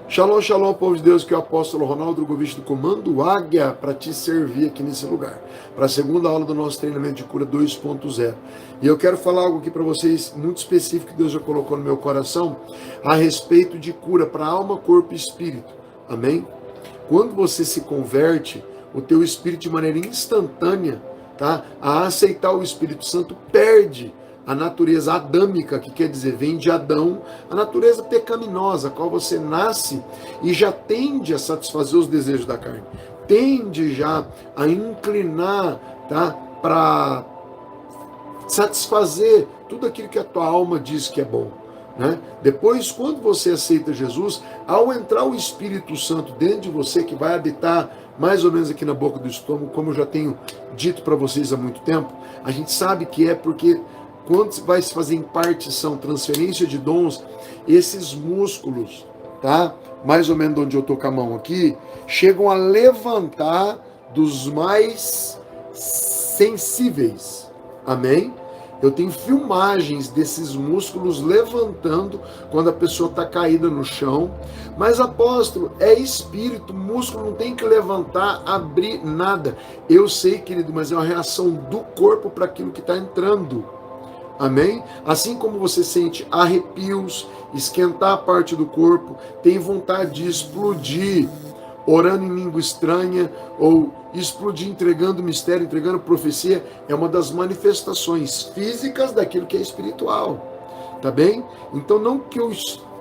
Shalom, shalom, povo de Deus, que é o apóstolo Ronaldo Drogovic do Comando Águia para te servir aqui nesse lugar, para a segunda aula do nosso treinamento de cura 2.0. E eu quero falar algo aqui para vocês muito específico que Deus já colocou no meu coração a respeito de cura para alma, corpo e espírito. Amém? Quando você se converte, o teu espírito de maneira instantânea, tá, a aceitar o Espírito Santo perde a natureza adâmica, que quer dizer, vem de Adão, a natureza pecaminosa, a qual você nasce e já tende a satisfazer os desejos da carne, tende já a inclinar, tá, para satisfazer tudo aquilo que a tua alma diz que é bom. Né? Depois, quando você aceita Jesus, ao entrar o Espírito Santo dentro de você, que vai habitar mais ou menos aqui na boca do estômago, como eu já tenho dito para vocês há muito tempo, a gente sabe que é porque quando vai se fazer impartição, transferência de dons, esses músculos, tá? Mais ou menos onde eu tô com a mão aqui, chegam a levantar dos mais sensíveis. Amém? Eu tenho filmagens desses músculos levantando quando a pessoa está caída no chão. Mas, apóstolo, é espírito, músculo não tem que levantar, abrir nada. Eu sei, querido, mas é uma reação do corpo para aquilo que está entrando. Amém? Assim como você sente arrepios, esquentar a parte do corpo, tem vontade de explodir, orando em língua estranha, ou explodir entregando mistério, entregando profecia, é uma das manifestações físicas daquilo que é espiritual. Tá bem? Então não que eu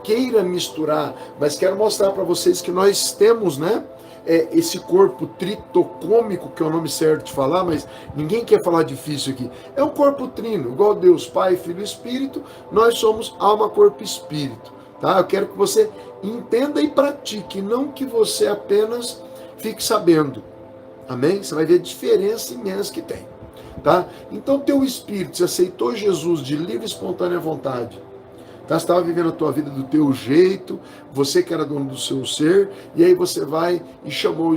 queira misturar, mas quero mostrar para vocês que nós temos, né? Esse corpo tritocômico, que é o nome certo de falar, mas ninguém quer falar difícil aqui. É um corpo trino, igual Deus, Pai, Filho e Espírito, nós somos alma, corpo e espírito. Tá? Eu quero que você entenda e pratique, não que você apenas fique sabendo. Amém? Você vai ver a diferença imensa que tem. Tá? Então, teu espírito, você aceitou Jesus de livre e espontânea vontade. Tá? Você estava vivendo a tua vida do teu jeito, você que era dono do seu ser, e aí você vai e chamou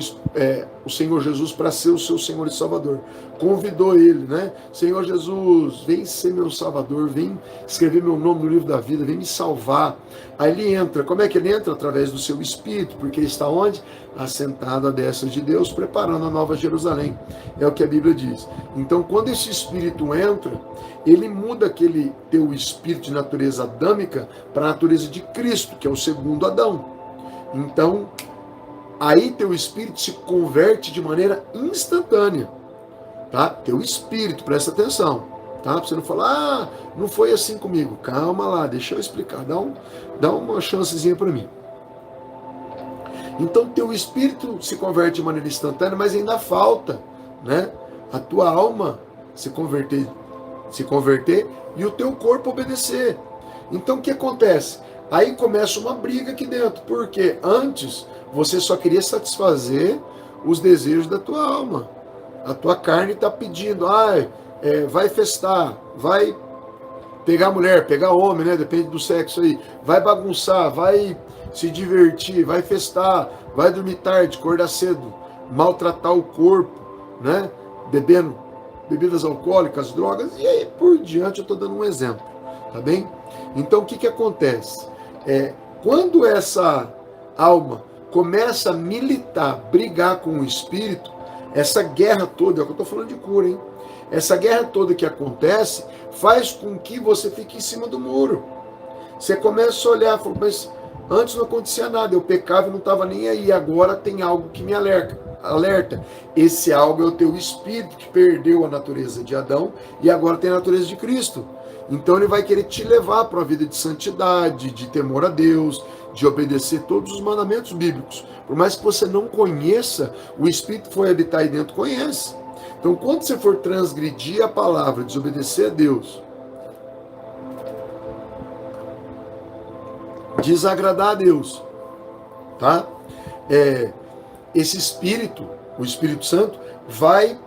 o Senhor Jesus para ser o seu Senhor e Salvador. Convidou ele, né? Senhor Jesus, vem ser meu Salvador, vem escrever meu nome no livro da vida, vem me salvar. Aí ele entra. Como é que ele entra? Através do seu espírito, porque ele está onde? Assentado à destra de Deus, preparando a nova Jerusalém. É o que a Bíblia diz. Então, quando esse espírito entra, ele muda aquele teu espírito de natureza adâmica para a natureza de Cristo, que é o segundo Adão. Então, aí teu espírito se converte de maneira instantânea. Tá? Teu espírito, presta atenção. Tá? Pra você não falar, não foi assim comigo. Calma lá, deixa eu explicar. Dá uma chancezinha para mim. Então, teu espírito se converte de maneira instantânea, mas ainda falta, né? A tua alma se converter e o teu corpo obedecer. Então, o que acontece? Aí começa uma briga aqui dentro, porque antes você só queria satisfazer os desejos da tua alma. A tua carne está pedindo, vai festar, vai pegar mulher, pegar homem, né? Depende do sexo aí. Vai bagunçar, vai se divertir, vai festar, vai dormir tarde, acordar cedo, maltratar o corpo, né? Bebendo bebidas alcoólicas, drogas, e aí por diante eu estou dando um exemplo, tá bem? Então o que acontece? Quando essa alma começa a militar, brigar com o espírito, essa guerra toda, é o que eu estou falando de cura, hein? Essa guerra toda que acontece faz com que você fique em cima do muro. Você começa a olhar, fala, mas antes não acontecia nada, eu pecava e não estava nem aí, agora tem algo que me alerta. Esse algo é o teu espírito que perdeu a natureza de Adão e agora tem a natureza de Cristo. Então ele vai querer te levar para uma vida de santidade, de temor a Deus, de obedecer todos os mandamentos bíblicos. Por mais que você não conheça, o Espírito foi habitar aí dentro, conhece. Então quando você for transgredir a palavra, desobedecer a Deus, desagradar a Deus, tá? Esse Espírito, o Espírito Santo, vai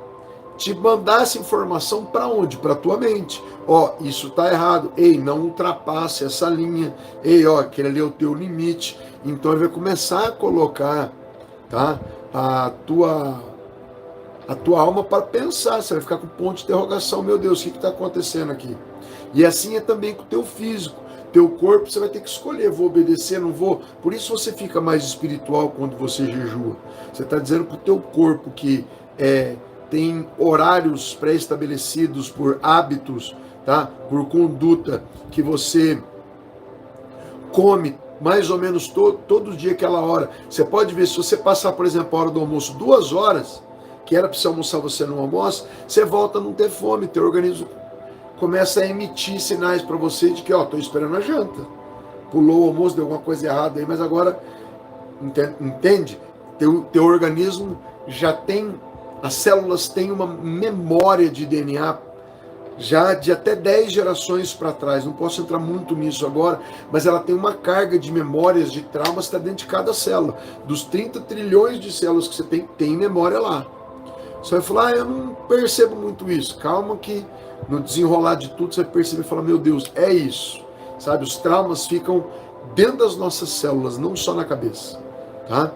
te mandar essa informação para onde? Para a tua mente. Isso está errado. Ei, não ultrapasse essa linha. Ei, aquele ali é o teu limite. Então ele vai começar a colocar, tá, a tua alma para pensar. Você vai ficar com ponto de interrogação. Meu Deus, o que está acontecendo aqui? E assim é também com o teu físico. Teu corpo você vai ter que escolher, vou obedecer, não vou. Por isso você fica mais espiritual quando você jejua. Você está dizendo para o teu corpo que tem horários pré-estabelecidos por hábitos, tá? Por conduta, que você come mais ou menos todo dia aquela hora. Você pode ver, se você passar, por exemplo, a hora do almoço 2 horas, que era para você almoçar, você não almoça, você volta a não ter fome, teu organismo começa a emitir sinais para você de que, ó, estou esperando a janta. Pulou o almoço, deu alguma coisa errada aí, mas agora, entende? Teu organismo já tem, as células têm uma memória de DNA já de até 10 gerações para trás. Não posso entrar muito nisso agora, mas ela tem uma carga de memórias, de traumas, que está dentro de cada célula. Dos 30 trilhões de células que você tem memória lá. Você vai falar, eu não percebo muito isso. Calma que no desenrolar de tudo você vai perceber e falar, meu Deus, é isso. Sabe, os traumas ficam dentro das nossas células, não só na cabeça. Tá?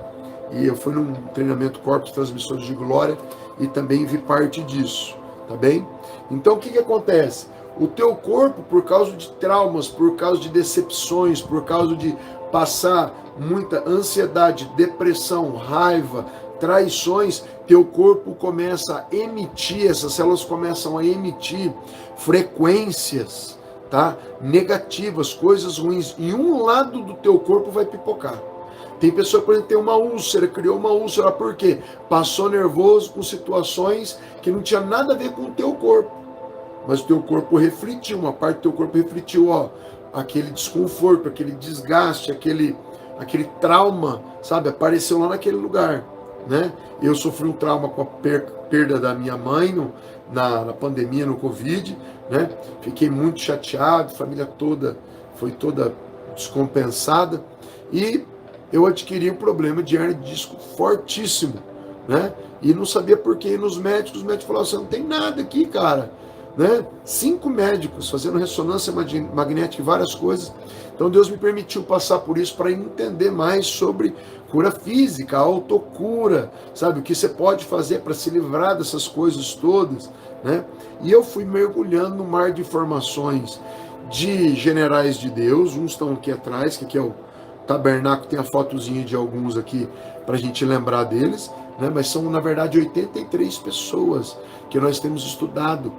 E eu fui num treinamento Corpos Transmissores de Glória e também vi parte disso. Tá bem? Então o que acontece? O teu corpo, por causa de traumas, por causa de decepções, por causa de passar muita ansiedade, depressão, raiva, traições, teu corpo começa a emitir, essas células começam a emitir frequências, tá? Negativas, coisas ruins, e um lado do teu corpo vai pipocar. Tem pessoa que, por exemplo, tem uma úlcera, criou uma úlcera, por quê? Passou nervoso com situações que não tinha nada a ver com o teu corpo. Mas o teu corpo refletiu, uma parte do teu corpo refletiu, ó, aquele desconforto, aquele desgaste, aquele trauma, sabe? Apareceu lá naquele lugar, né? Eu sofri um trauma com a perda da minha mãe na pandemia, no Covid, né? Fiquei muito chateado, a família toda foi toda descompensada, e eu adquiri um problema de hernia de disco fortíssimo, né? E não sabia por quê. E nos médicos, os médicos falaram, você não tem nada aqui, cara, né? 5 médicos fazendo ressonância magnética e várias coisas. Então Deus me permitiu passar por isso para entender mais sobre cura física, autocura, sabe? O que você pode fazer para se livrar dessas coisas todas, né? E eu fui mergulhando no mar de informações de generais de Deus. Uns estão aqui atrás, que aqui é o tabernáculo, tem a fotozinha de alguns aqui para a gente lembrar deles, né? Mas são, na verdade, 83 pessoas que nós temos estudado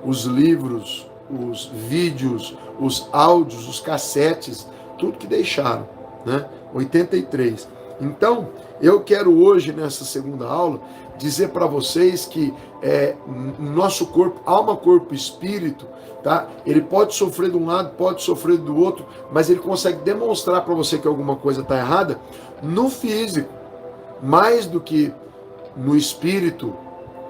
os livros, os vídeos, os áudios, os cassetes, tudo que deixaram, né? 83. Então, eu quero hoje, nessa segunda aula, dizer para vocês que nosso corpo, alma, corpo e espírito, tá? Ele pode sofrer de um lado, pode sofrer do outro, mas ele consegue demonstrar para você que alguma coisa está errada no físico, mais do que no espírito,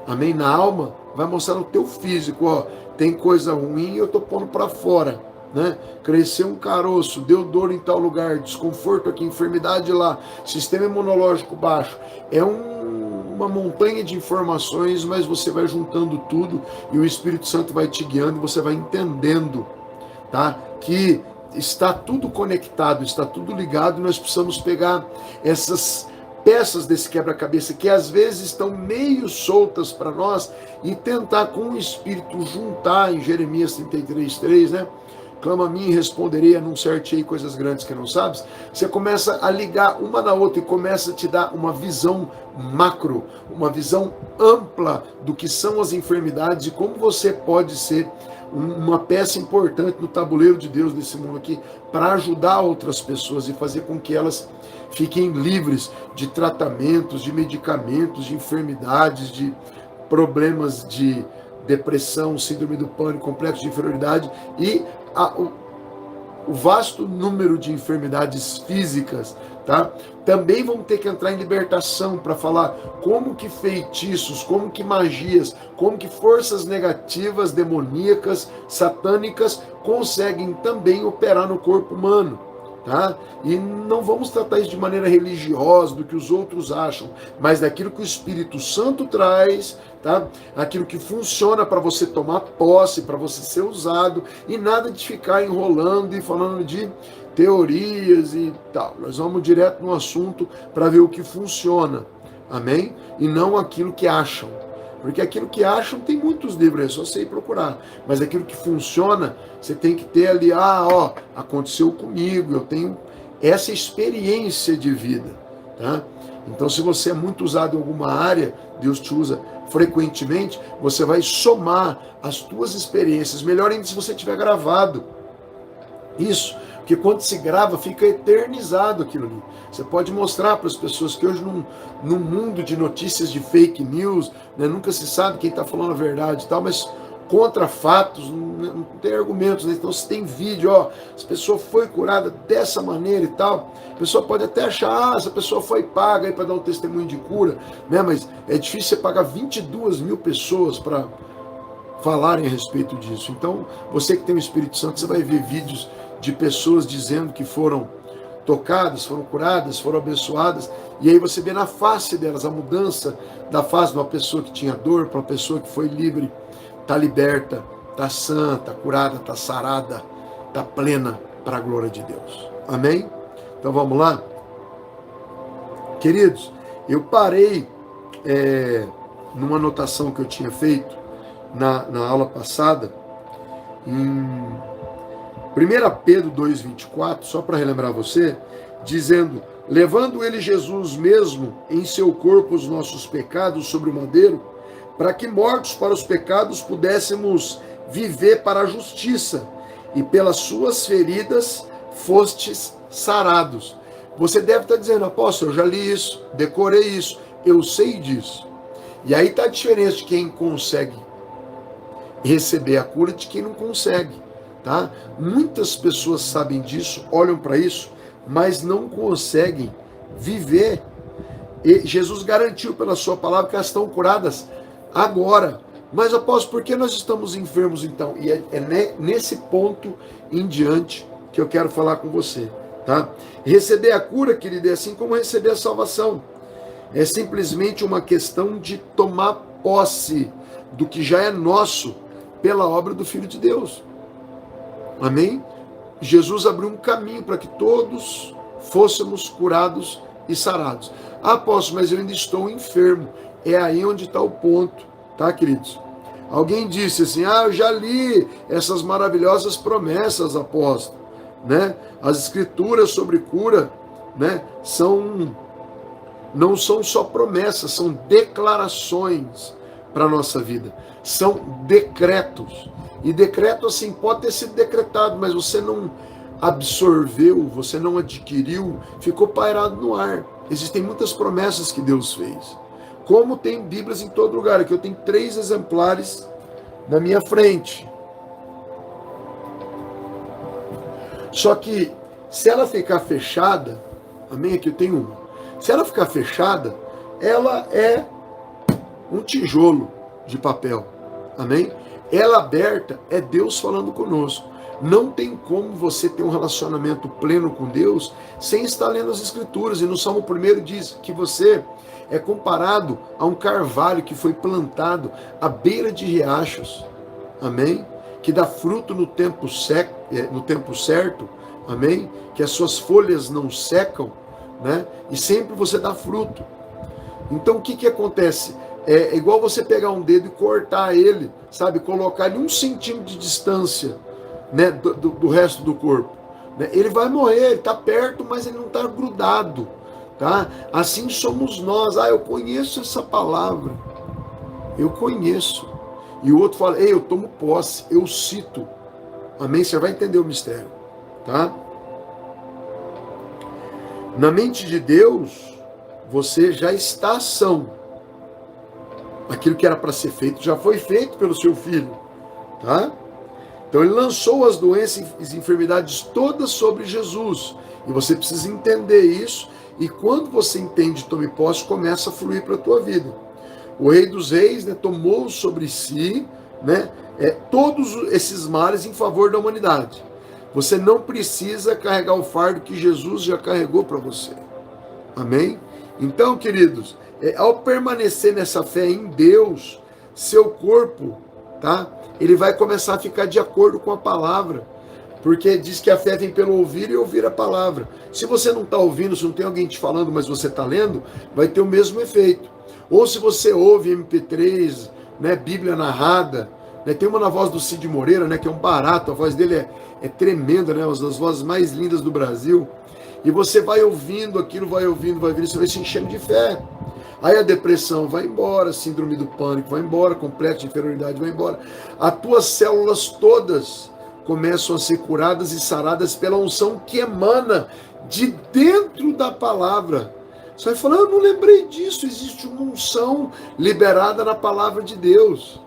amém? Na alma, vai mostrar no teu físico, ó, tem coisa ruim e eu tô pondo para fora, né? Cresceu um caroço, deu dor em tal lugar, desconforto aqui, enfermidade lá, sistema imunológico baixo, é uma montanha de informações, mas você vai juntando tudo e o Espírito Santo vai te guiando e você vai entendendo, tá? Que está tudo conectado, está tudo ligado, e nós precisamos pegar essas peças desse quebra-cabeça que às vezes estão meio soltas para nós e tentar com o Espírito juntar em Jeremias 33:3, né? Clama a mim e responderei, anunciar-te-ei coisas grandes que não sabes. Você começa a ligar uma na outra e começa a te dar uma visão macro, uma visão ampla do que são as enfermidades e como você pode ser uma peça importante no tabuleiro de Deus nesse mundo aqui para ajudar outras pessoas e fazer com que elas fiquem livres de tratamentos, de medicamentos, de enfermidades, de problemas de depressão, síndrome do pânico, complexo de inferioridade e o vasto número de enfermidades físicas, tá? Também vão ter que entrar em libertação para falar como que feitiços, como que magias, como que forças negativas, demoníacas, satânicas conseguem também operar no corpo humano, tá? E não vamos tratar isso de maneira religiosa, do que os outros acham, mas daquilo que o Espírito Santo traz, tá? Aquilo que funciona para você tomar posse, para você ser usado, e nada de ficar enrolando e falando de teorias e tal. Nós vamos direto no assunto para ver o que funciona, amém? E não aquilo que acham. Porque aquilo que acham, tem muitos livros, é só você ir procurar. Mas aquilo que funciona, você tem que ter ali, aconteceu comigo, eu tenho essa experiência de vida, tá? Então, se você é muito usado em alguma área, Deus te usa frequentemente, você vai somar as tuas experiências, melhor ainda se você tiver gravado isso, porque quando se grava, fica eternizado aquilo ali. Você pode mostrar para as pessoas que hoje, num mundo de notícias de fake news, né, nunca se sabe quem está falando a verdade e tal, mas contra fatos, não tem argumentos, né? Então, se tem vídeo, essa pessoa foi curada dessa maneira e tal, a pessoa pode até achar, essa pessoa foi paga aí para dar um testemunho de cura, né? Mas é difícil você pagar 22 mil pessoas para falarem a respeito disso. Então, você que tem o Espírito Santo, você vai ver vídeos de pessoas dizendo que foram tocadas, foram curadas, foram abençoadas, e aí você vê na face delas a mudança da face de uma pessoa que tinha dor para uma pessoa que foi livre, está liberta, está sã, está curada, está sarada, está plena para a glória de Deus. Amém? Então vamos lá? Queridos, eu parei numa anotação que eu tinha feito na aula passada, em 1 Pedro 2,24, só para relembrar você, dizendo: levando ele Jesus mesmo em seu corpo os nossos pecados sobre o madeiro, para que mortos para os pecados pudéssemos viver para a justiça, e pelas suas feridas fostes sarados. Você deve estar dizendo: apóstolo, eu já li isso, decorei isso, eu sei disso. E aí está a diferença de quem consegue receber a cura de quem não consegue, tá? Muitas pessoas sabem disso, olham para isso, mas não conseguem viver. E Jesus garantiu pela sua palavra que elas estão curadas agora. Mas, apóstolo, por que nós estamos enfermos então? E é nesse ponto em diante que eu quero falar com você, tá? Receber a cura, querido, é assim como receber a salvação. É simplesmente uma questão de tomar posse do que já é nosso pela obra do Filho de Deus. Amém? Jesus abriu um caminho para que todos fôssemos curados e sarados. Apóstolo, mas eu ainda estou enfermo. É aí onde está o ponto, tá, queridos? Alguém disse assim: eu já li essas maravilhosas promessas, apóstolo, né? As escrituras sobre cura, né, não são só promessas, são declarações para a nossa vida. São decretos. E decreto, assim, pode ter sido decretado, mas você não absorveu, você não adquiriu, ficou pairado no ar. Existem muitas promessas que Deus fez. Como tem Bíblias em todo lugar. Aqui eu tenho 3 exemplares na minha frente. Só que, se ela ficar fechada, amém? Aqui eu tenho uma. Se ela ficar fechada, ela é um tijolo de papel. Amém? Ela aberta é Deus falando conosco. Não tem como você ter um relacionamento pleno com Deus sem estar lendo as Escrituras. E no Salmo 1 diz que você é comparado a um carvalho que foi plantado à beira de riachos. Amém? Que dá fruto no tempo certo. Amém? Que as suas folhas não secam, né? E sempre você dá fruto. Então o que acontece? É igual você pegar um dedo e cortar ele, sabe? Colocar ele 1 centímetro de distância, né, do resto do corpo. Né? Ele vai morrer, ele está perto, mas ele não está grudado. Tá? Assim somos nós. Eu conheço essa palavra. Eu conheço. E o outro fala: ei, eu tomo posse, eu cito. Amém? Você vai entender o mistério. Tá? Na mente de Deus, você já está são. Aquilo que era para ser feito já foi feito pelo seu Filho, tá? Então ele lançou as doenças e as enfermidades todas sobre Jesus, e você precisa entender isso, e quando você entende, tome posse, começa a fluir para a tua vida. O Rei dos Reis, né, tomou sobre si, né, todos esses males em favor da humanidade. Você não precisa carregar o fardo que Jesus já carregou para você. Amém? Então, queridos, ao permanecer nessa fé em Deus, seu corpo, tá? Ele vai começar a ficar de acordo com a palavra. Porque diz que a fé vem pelo ouvir e ouvir a palavra. Se você não está ouvindo, se não tem alguém te falando, mas você está lendo, vai ter o mesmo efeito. Ou se você ouve MP3, né, Bíblia narrada, né, tem uma na voz do Cid Moreira, né, que é um barato, a voz dele é tremenda, né, uma das vozes mais lindas do Brasil. E você vai ouvindo aquilo, vai ouvindo, você vai se enchendo de fé. Aí a depressão vai embora, a síndrome do pânico vai embora, complexo de inferioridade vai embora. As tuas células todas começam a ser curadas e saradas pela unção que emana de dentro da palavra. Você vai falar, eu não lembrei disso, existe uma unção liberada na palavra de Deus.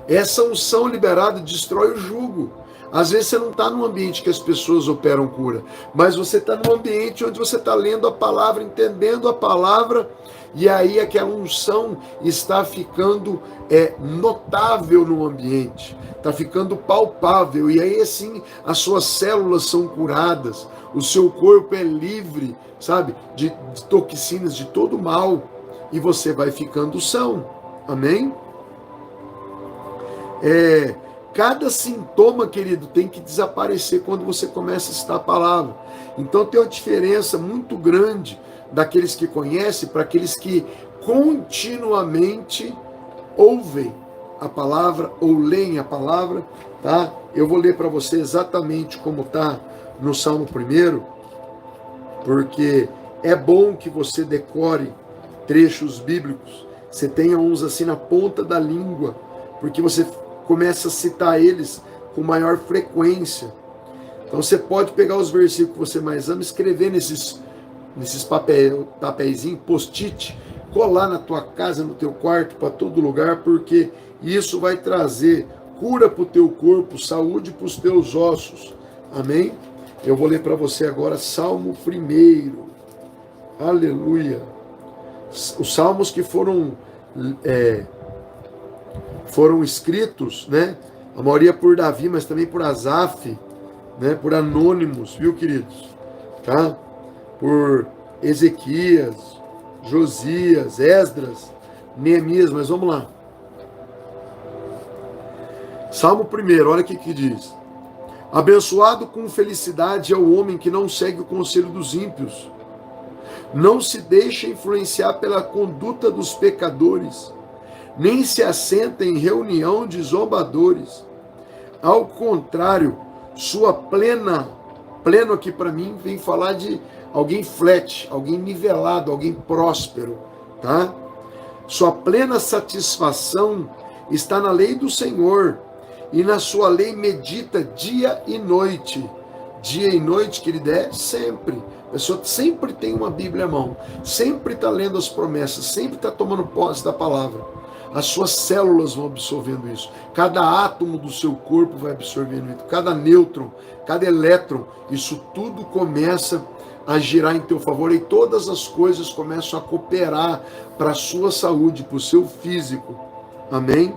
Essa unção liberada destrói o jugo. Às vezes você não está num ambiente que as pessoas operam cura, mas você está num ambiente onde você está lendo a palavra, entendendo a palavra, e aí aquela unção está ficando notável no ambiente, está ficando palpável, e aí assim as suas células são curadas, o seu corpo é livre, sabe, de toxinas, de todo mal, e você vai ficando são. Amém? Cada sintoma, querido, tem que desaparecer quando você começa a citar a palavra. Então tem uma diferença muito grande daqueles que conhecem para aqueles que continuamente ouvem a palavra ou leem a palavra, tá? Eu vou ler para você exatamente como está no Salmo 1, porque é bom que você decore trechos bíblicos, você tenha uns assim na ponta da língua, porque você começa a citar eles com maior frequência. Então você pode pegar os versículos que você mais ama, escrever nesses papeizinhos, post-it, colar na tua casa, no teu quarto, para todo lugar, porque isso vai trazer cura para o teu corpo, saúde para os teus ossos. Amém? Eu vou ler para você agora Salmo 1. Aleluia. Os salmos que foram escritos, né? A maioria por Davi, mas também por Asaf, né? Por anônimos, viu, queridos? Tá? Por Ezequias, Josias, Esdras, Neemias, mas vamos lá. Salmo 1, olha o que diz. Abençoado com felicidade é o homem que não segue o conselho dos ímpios, não se deixa influenciar pela conduta dos pecadores, nem se assenta em reunião de zombadores. Ao contrário, sua pleno aqui para mim vem falar de alguém flat, alguém nivelado, alguém próspero, tá? Sua plena satisfação está na lei do Senhor, e na sua lei medita dia e noite. Dia e noite, querido, sempre. A pessoa sempre tem uma Bíblia à mão, sempre está lendo as promessas, sempre está tomando posse da palavra. As suas células vão absorvendo isso. Cada átomo do seu corpo vai absorvendo isso. Cada nêutron, cada elétron, isso tudo começa a girar em teu favor e todas as coisas começam a cooperar para a sua saúde, para o seu físico. Amém?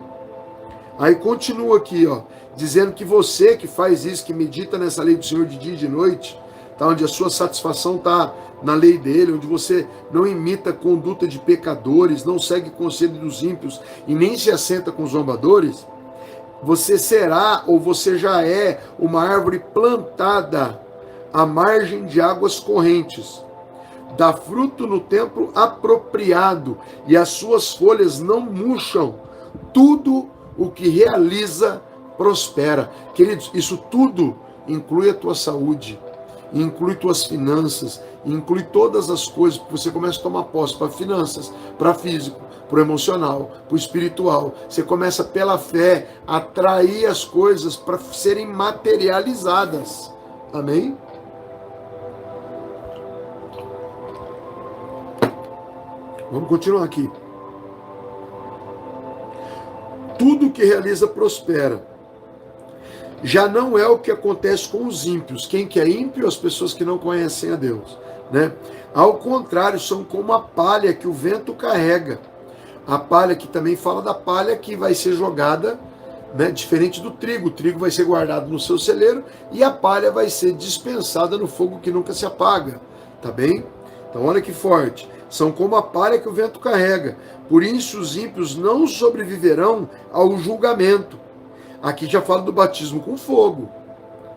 Aí continua aqui, ó, dizendo que você que faz isso, que medita nessa lei do Senhor de dia e de noite, tá, onde a sua satisfação está na lei dele, onde você não imita a conduta de pecadores, não segue o conselho dos ímpios e nem se assenta com os zombadores, você será ou você já é uma árvore plantada à margem de águas correntes, dá fruto no tempo apropriado e as suas folhas não murcham, tudo o que realiza prospera. Queridos, isso tudo inclui a tua saúde, inclui tuas finanças, inclui todas as coisas que você começa a tomar posse para finanças, para físico, para o emocional, para o espiritual. Você começa pela fé a atrair as coisas para serem materializadas. Amém? Vamos continuar aqui. Tudo que realiza prospera. Já não é o que acontece com os ímpios. Quem que é ímpio? As pessoas que não conhecem a Deus, né? Ao contrário, são como a palha que o vento carrega. A palha que também fala da palha que vai ser jogada, né? Diferente do trigo. O trigo vai ser guardado no seu celeiro e a palha vai ser dispensada no fogo que nunca se apaga. Tá bem? Então olha que forte. São como a palha que o vento carrega. Por isso os ímpios não sobreviverão ao julgamento. Aqui já fala do batismo com fogo.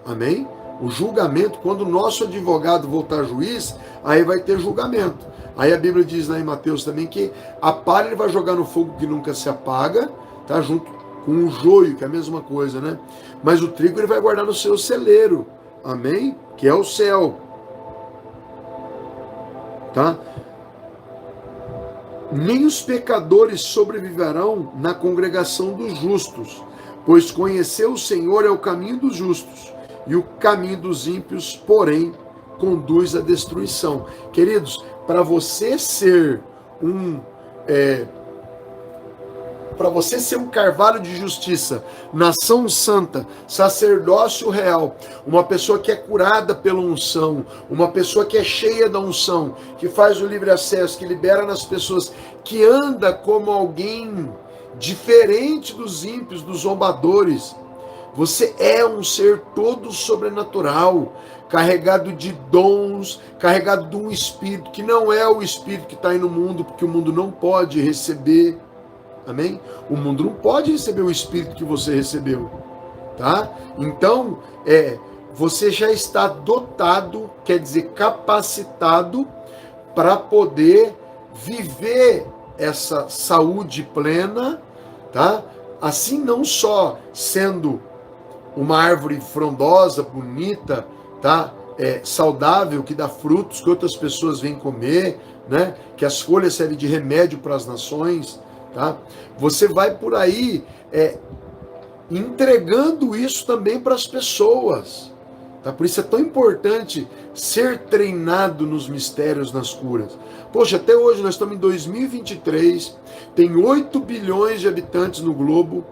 Amém? O julgamento, quando o nosso advogado voltar juiz, aí vai ter julgamento. Aí a Bíblia diz lá em Mateus também que a palha ele vai jogar no fogo que nunca se apaga, tá? Junto com o joio, que é a mesma coisa, né? Mas o trigo ele vai guardar no seu celeiro. Amém? Que é o céu. Tá? Nem os pecadores sobreviverão na congregação dos justos, pois conhecer o Senhor é o caminho dos justos, e o caminho dos ímpios, porém, conduz à destruição. Queridos, para você ser um carvalho de justiça, nação santa, sacerdócio real, uma pessoa que é curada pela unção, uma pessoa que é cheia da unção, que faz o livre acesso, que libera nas pessoas, que anda como alguém diferente dos ímpios, dos zombadores. Você é um ser todo sobrenatural, carregado de dons, carregado de um espírito que não é o espírito que está aí no mundo, porque o mundo não pode receber. Amém? O mundo não pode receber o espírito que você recebeu, tá? Então, você já está dotado, quer dizer, capacitado para poder viver essa saúde plena, tá? Assim, não só sendo uma árvore frondosa, bonita, tá? Saudável, que dá frutos que outras pessoas vêm comer, né? Que as folhas servem de remédio para as nações. Tá? Você vai por aí entregando isso também para as pessoas. Tá? Por isso é tão importante ser treinado nos mistérios, nas curas. Poxa, até hoje nós estamos em 2023, tem 8 bilhões de habitantes no globo,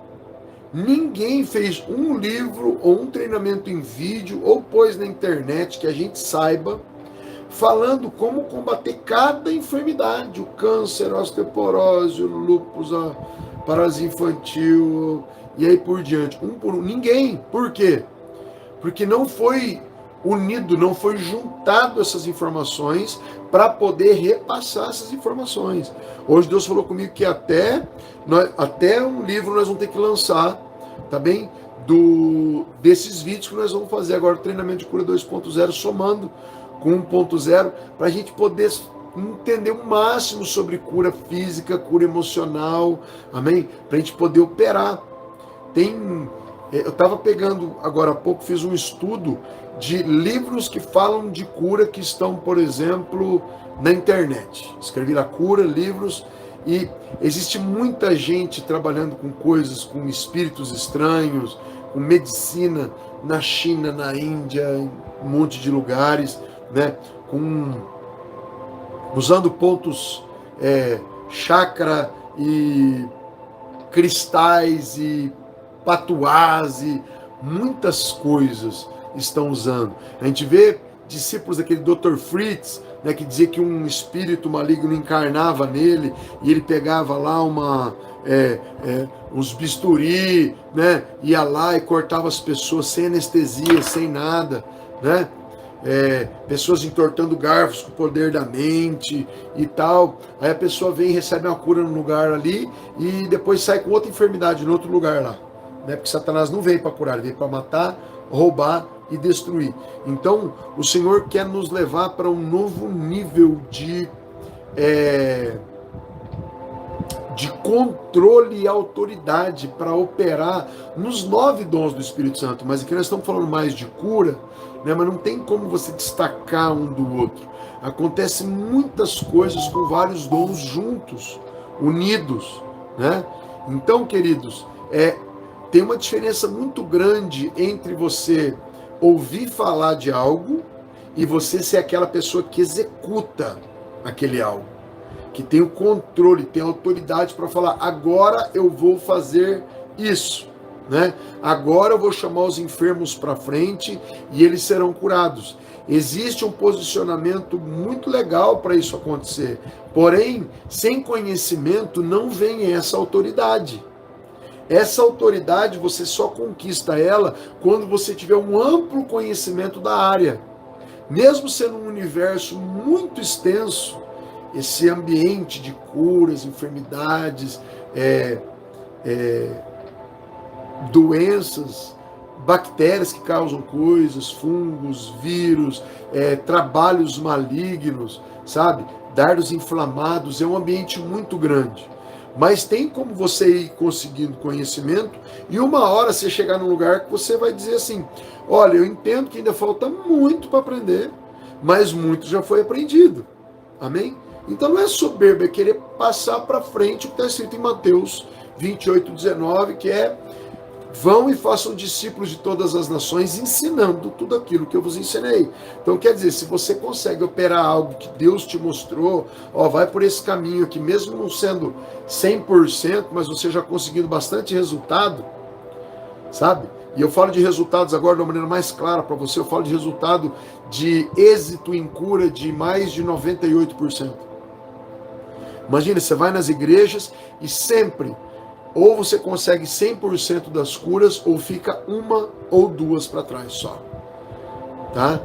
ninguém fez um livro ou um treinamento em vídeo ou pôs na internet que a gente saiba, falando como combater cada enfermidade, o câncer, a osteoporose, o lúpus, a paralisia infantil, e aí por diante. Um por um. Ninguém. Por quê? Porque não foi unido, não foi juntado essas informações para poder repassar essas informações. Hoje Deus falou comigo que até um livro nós vamos ter que lançar, tá bem? Desses vídeos que nós vamos fazer agora, o treinamento de cura 2.0, somando com 1.0, para a gente poder entender o máximo sobre cura física, cura emocional, amém? Para a gente poder operar. Eu estava pegando, agora há pouco, fiz um estudo de livros que falam de cura que estão, por exemplo, na internet. Escrevi lá cura, livros, e existe muita gente trabalhando com coisas, com espíritos estranhos, com medicina na China, na Índia, em um monte de lugares, né, usando pontos chakra e cristais e patuás e muitas coisas estão usando. A gente vê discípulos daquele Dr. Fritz, né, que dizia que um espírito maligno encarnava nele e ele pegava lá uns bisturi, né, ia lá e cortava as pessoas sem anestesia, sem nada, né? Pessoas entortando garfos com o poder da mente e tal. Aí a pessoa vem e recebe uma cura num lugar ali e depois sai com outra enfermidade no outro lugar lá, né? Porque Satanás não veio para curar, ele veio para matar, roubar e destruir. Então o Senhor quer nos levar para um novo nível de controle e autoridade para operar nos 9 dons do Espírito Santo. Mas aqui nós estamos falando mais de cura, né? Mas não tem como você destacar um do outro. Acontecem muitas coisas com vários dons juntos, unidos, né? Então, queridos, tem uma diferença muito grande entre você ouvir falar de algo e você ser aquela pessoa que executa aquele algo, que tem o controle, tem a autoridade para falar, agora eu vou fazer isso, né? Agora eu vou chamar os enfermos para frente e eles serão curados. Existe um posicionamento muito legal para isso acontecer, porém, sem conhecimento não vem essa autoridade. Essa autoridade você só conquista ela quando você tiver um amplo conhecimento da área. Mesmo sendo um universo muito extenso, esse ambiente de curas, enfermidades, doenças, bactérias que causam coisas, fungos, vírus, trabalhos malignos, sabe? Dardos inflamados, é um ambiente muito grande. Mas tem como você ir conseguindo conhecimento e uma hora você chegar num lugar que você vai dizer assim, olha, eu entendo que ainda falta muito para aprender, mas muito já foi aprendido. Amém? Então não é soberba, é querer passar para frente o que está escrito em Mateus 28:19, que é: vão e façam discípulos de todas as nações, ensinando tudo aquilo que eu vos ensinei. Então, quer dizer, se você consegue operar algo que Deus te mostrou, ó, vai por esse caminho aqui, mesmo não sendo 100%, mas você já conseguindo bastante resultado, sabe? E eu falo de resultados agora de uma maneira mais clara para você, eu falo de resultado de êxito em cura de mais de 98%. Imagina, você vai nas igrejas e sempre ou você consegue 100% das curas, ou fica uma ou duas para trás só. Tá?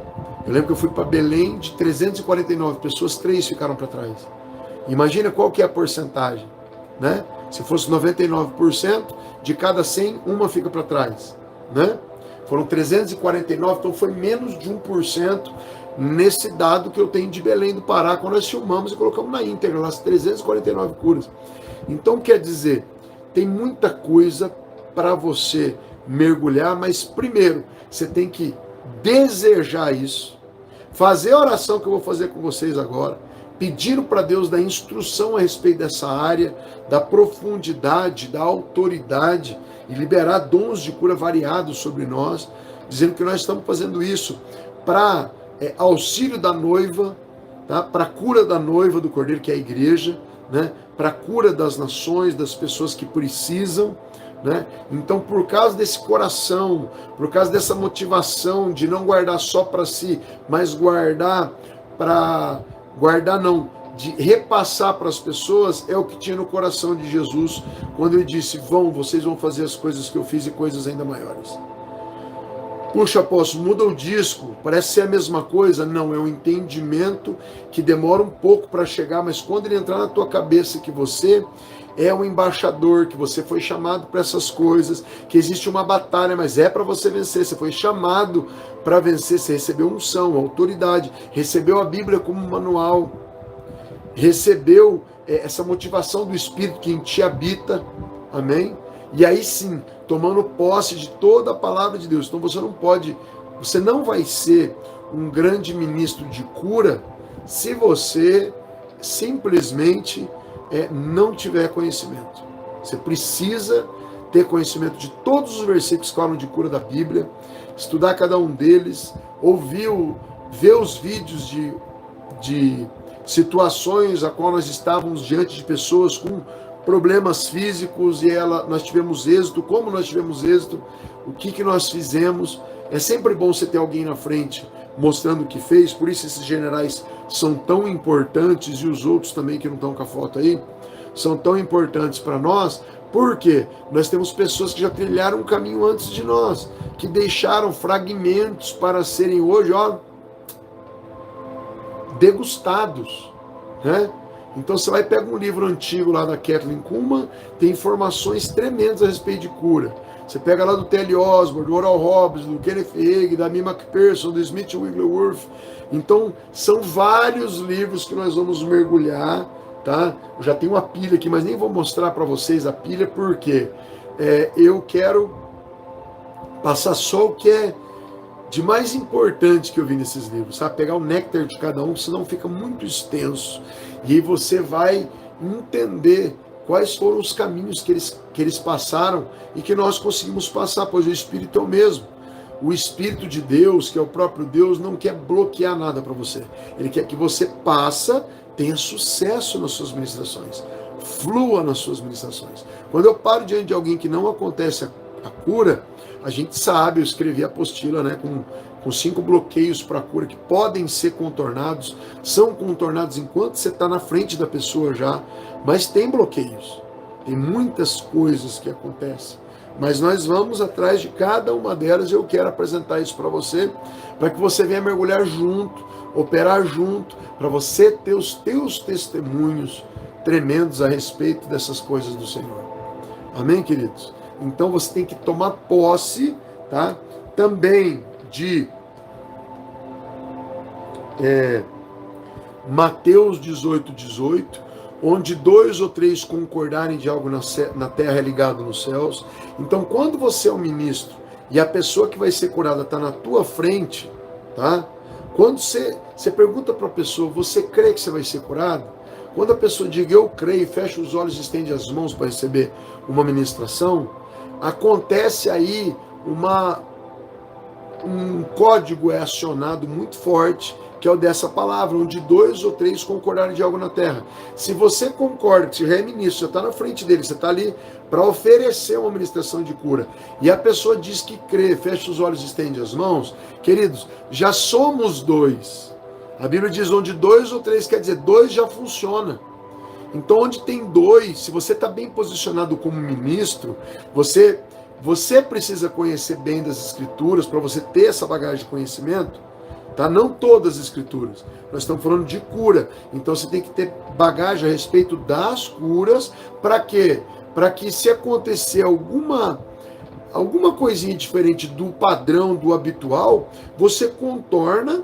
Eu lembro que eu fui para Belém, de 349 pessoas, 3 ficaram para trás. Imagina qual que é a porcentagem. Né? Se fosse 99%, de cada 100, uma fica para trás. Né? Foram 349, então foi menos de 1% nesse dado que eu tenho de Belém do Pará, quando nós filmamos e colocamos na íntegra, as 349 curas. Então, quer dizer, tem muita coisa para você mergulhar, mas primeiro, você tem que desejar isso, fazer a oração que eu vou fazer com vocês agora, pedindo para Deus dar instrução a respeito dessa área, da profundidade, da autoridade, e liberar dons de cura variados sobre nós, dizendo que nós estamos fazendo isso para auxílio da noiva, tá? Para a cura da noiva do Cordeiro, que é a igreja, né? Para a cura das nações, das pessoas que precisam, né? Então, por causa desse coração, por causa dessa motivação de não guardar só para si, mas de repassar para as pessoas, é o que tinha no coração de Jesus, quando ele disse: vocês vão fazer as coisas que eu fiz e coisas ainda maiores. Puxa, apóstolo, muda o disco, parece ser a mesma coisa. Não, é um entendimento que demora um pouco para chegar, mas quando ele entrar na tua cabeça que você é um embaixador, que você foi chamado para essas coisas, que existe uma batalha, mas é para você vencer, você foi chamado para vencer, você recebeu unção, autoridade, recebeu a Bíblia como manual, recebeu essa motivação do Espírito que em ti habita, amém? E aí sim, tomando posse de toda a palavra de Deus. Então você não vai ser um grande ministro de cura se você simplesmente não tiver conhecimento. Você precisa ter conhecimento de todos os versículos que falam de cura da Bíblia, estudar cada um deles, ver os vídeos de situações a qual nós estávamos diante de pessoas com problemas físicos e nós tivemos êxito, como nós tivemos êxito, o que nós fizemos. É sempre bom você ter alguém na frente mostrando o que fez, por isso esses generais são tão importantes, e os outros também que não estão com a foto aí, são tão importantes para nós, porque nós temos pessoas que já trilharam um caminho antes de nós, que deixaram fragmentos para serem hoje, degustados, né? Então você vai pegar um livro antigo lá da Kathleen Kuhlman, tem informações tremendas a respeito de cura. Você pega lá do T.L. Osborne, do Oral Robbins, do Kenneth Hagin, da Mia McPherson, do Smith Wigglesworth. Então são vários livros que nós vamos mergulhar, tá? Eu já tenho uma pilha aqui, mas nem vou mostrar para vocês a pilha, porque eu quero passar só o que é de mais importante que eu vi nesses livros, sabe? Pegar o néctar de cada um, senão fica muito extenso. E aí você vai entender quais foram os caminhos que eles passaram e que nós conseguimos passar, pois o Espírito é o mesmo. O Espírito de Deus, que é o próprio Deus, não quer bloquear nada para você. Ele quer que você tenha sucesso nas suas ministrações, flua nas suas ministrações. Quando eu paro diante de alguém que não acontece a cura, a gente sabe, eu escrevi a apostila, né, com 5 bloqueios para a cura que podem ser contornados, são contornados enquanto você está na frente da pessoa já, mas tem bloqueios, tem muitas coisas que acontecem, mas nós vamos atrás de cada uma delas e eu quero apresentar isso para você, para que você venha mergulhar junto, operar junto, para você ter os teus testemunhos tremendos a respeito dessas coisas do Senhor. Amém, queridos? Então você tem que tomar posse tá? Também de Mateus 18:18, onde 2 ou 3 concordarem de algo na terra é ligado nos céus. Então, quando você é um ministro e a pessoa que vai ser curada está na tua frente, tá? Quando você pergunta para a pessoa, você crê que você vai ser curado? Quando a pessoa diga, eu creio, fecha os olhos e estende as mãos para receber uma ministração, acontece aí um código é acionado muito forte, que é o dessa palavra, onde 2 ou 3 concordarem de algo na terra. Se você concorda, se é ministro, você está na frente dele, você está ali para oferecer uma ministração de cura, e a pessoa diz que crê, fecha os olhos e estende as mãos, queridos, já somos 2. A Bíblia diz onde 2 ou 3, quer dizer, 2 já funciona. Então, onde tem 2, se você está bem posicionado como ministro, você precisa conhecer bem das Escrituras para você ter essa bagagem de conhecimento, tá? Não todas as Escrituras. Nós estamos falando de cura. Então, você tem que ter bagagem a respeito das curas. Para quê? Para que se acontecer alguma coisinha diferente do padrão, do habitual, você contorna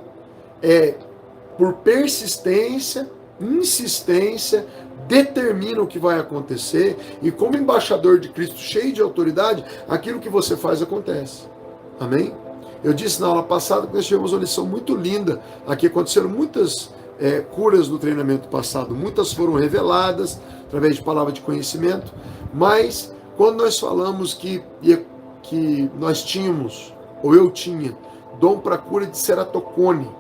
por persistência, insistência, determina o que vai acontecer, e como embaixador de Cristo, cheio de autoridade, aquilo que você faz acontece. Amém? Eu disse na aula passada que nós tivemos uma lição muito linda. Aqui aconteceram muitas curas no treinamento passado, muitas foram reveladas através de palavra de conhecimento, mas quando nós falamos que nós tínhamos, ou eu tinha, dom para cura de ceratocone,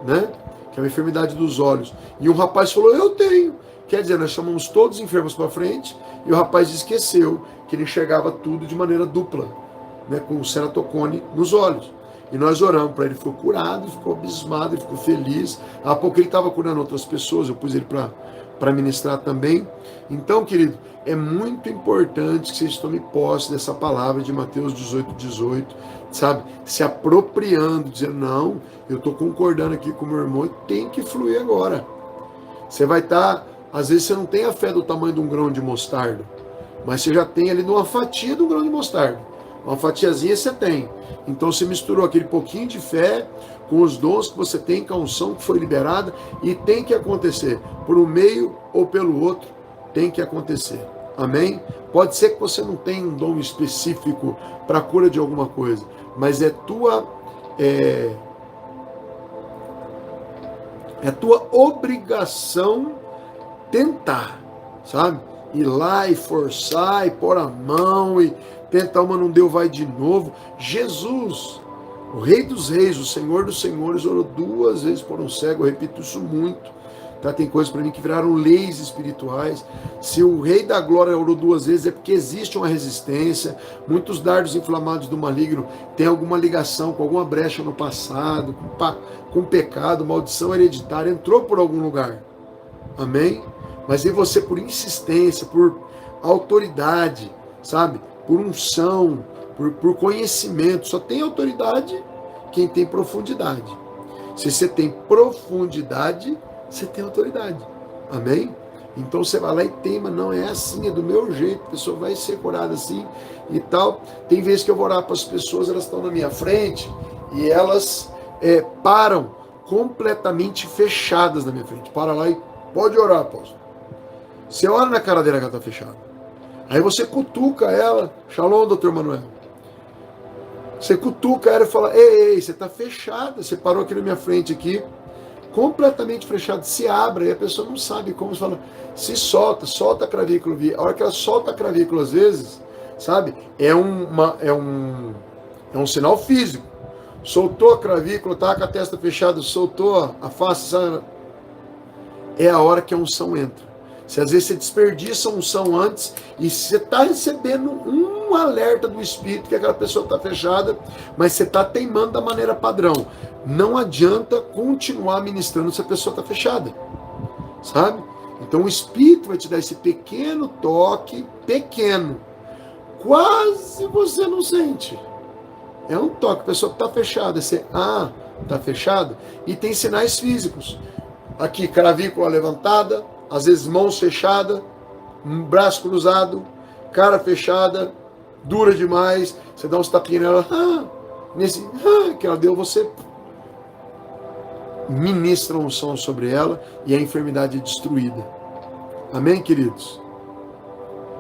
né? Que é uma enfermidade dos olhos, e um rapaz falou, eu tenho. Quer dizer, nós chamamos todos os enfermos para frente, e o rapaz esqueceu que ele enxergava tudo de maneira dupla, né, com o ceratocone nos olhos. E nós oramos para ele, ficou curado, ficou abismado, ele ficou feliz. Há pouco ele estava curando outras pessoas, eu pus ele para ministrar também. Então, querido, é muito importante que vocês tomem posse dessa palavra de Mateus 18:18, sabe? Se apropriando, dizendo, não, eu estou concordando aqui com o meu irmão e tem que fluir agora. Você vai estar, às vezes você não tem a fé do tamanho de um grão de mostarda, mas você já tem ali uma fatia do grão de mostarda. Uma fatiazinha você tem. Então você misturou aquele pouquinho de fé com os dons que você tem, com a unção que foi liberada, e tem que acontecer. Por um meio ou pelo outro, tem que acontecer. Amém? Pode ser que você não tenha um dom específico para a cura de alguma coisa, mas é tua obrigação tentar, sabe? Ir lá e forçar, e pôr a mão, e tentar, uma não deu, vai de novo. Jesus, o Rei dos Reis, o Senhor dos Senhores, orou 2 vezes por um cego, eu repito isso muito, tá? Tem coisas para mim que viraram leis espirituais. Se o Rei da Glória orou 2 vezes, é porque existe uma resistência. Muitos dardos inflamados do maligno têm alguma ligação com alguma brecha no passado, com pecado, maldição hereditária, entrou por algum lugar. Amém? Mas aí você, por insistência, por autoridade, sabe? Por unção, por conhecimento, só tem autoridade quem tem profundidade. Se você tem profundidade, você tem autoridade. Amém? Então você vai lá e teima, não é assim, é do meu jeito, a pessoa vai ser curada assim e tal. Tem vezes que eu vou orar para as pessoas, elas estão na minha frente e elas param completamente fechadas na minha frente. Para lá e pode orar, apóstolo. Você olha na cara dela que ela está fechada. Aí você cutuca ela, shalom, doutor Manuel. Você cutuca ela e fala, ei, você está fechada, você parou aqui na minha frente aqui, completamente fechado, se abre, aí a pessoa não sabe como, você fala, se solta a clavícula. A hora que ela solta a clavícula, às vezes, sabe, é um sinal físico. Soltou a clavícula, tá com a testa fechada, soltou a face, sabe? É a hora que a unção entra. Se às vezes você desperdiça a unção antes e você está recebendo um alerta do Espírito que aquela pessoa está fechada, mas você está teimando da maneira padrão. Não adianta continuar ministrando se a pessoa está fechada, sabe? Então o Espírito vai te dar esse pequeno toque, pequeno, quase você não sente. É um toque, a pessoa está fechada, você, está fechada, e tem sinais físicos. Aqui, clavícula levantada, às vezes mãos fechadas, braço cruzado, cara fechada, dura demais, você dá uns tapinhos nela, nesse que ela deu, você ministra um som sobre ela e a enfermidade é destruída. Amém, queridos?